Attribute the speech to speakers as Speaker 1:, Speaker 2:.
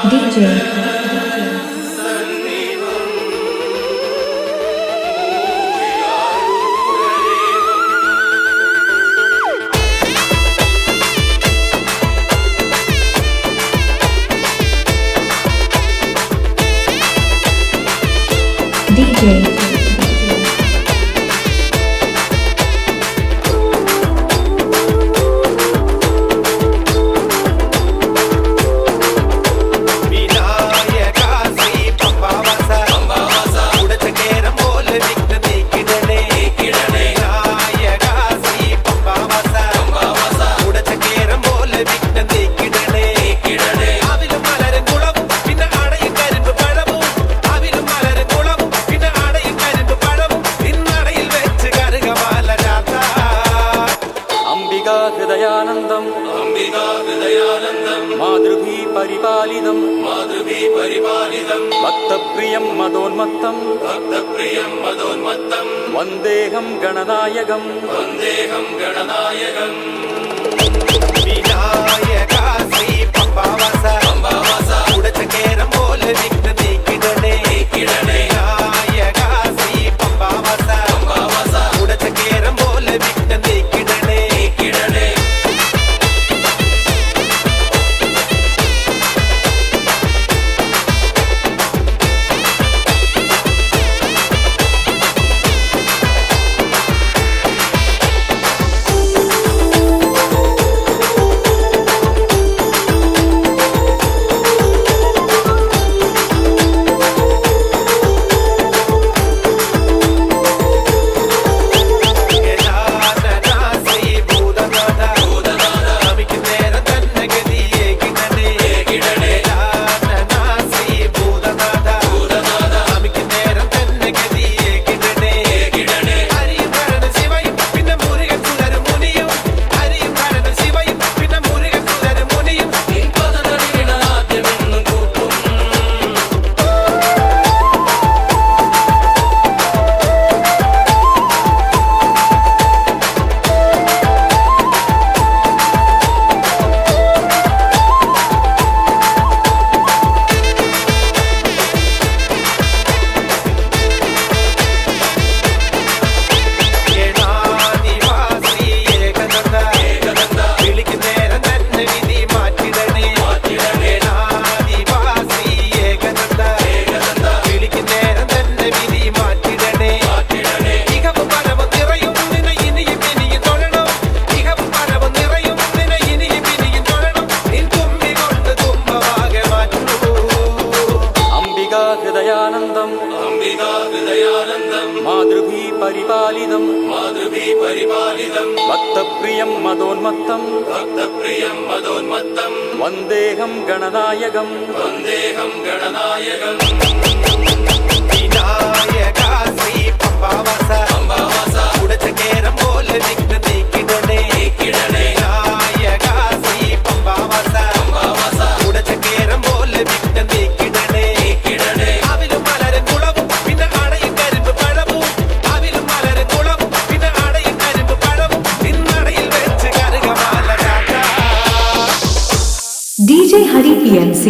Speaker 1: DJ DJ
Speaker 2: हृदयानन्दं मातृभी परिपालितं भक्तप्रियं मदोन्मत्तं वन्देहं गणनायकं
Speaker 3: Vinayaka Shri पंबावास उडचकेरं बोल विघ्न नीकिडणे विनायका श्री पंबावास उडचकेरं बोल विघ्न नीकिडणे
Speaker 2: हृदयानन्दं मातृभी परिपालितं भक्तप्रियं मदोन्मत्तं वन्देहं गणनायकं
Speaker 3: विनायका श्री पंबावास उडचकेरं बोल विघ्न नीकिडणे विनायका श्री पंबावास उडचकेरं बोल विघ्न नीकिडणे आविലും മലരും കുളവും പിന്നെ അടയും കരിമ്പ് പഴവും ആവിലും മലരും കുളവും പിന്നെ അടയും കരിമ്പ് പഴവും നിന്നടയിൽ വെച്ച് കരുകമാല
Speaker 1: DJ Hari PNC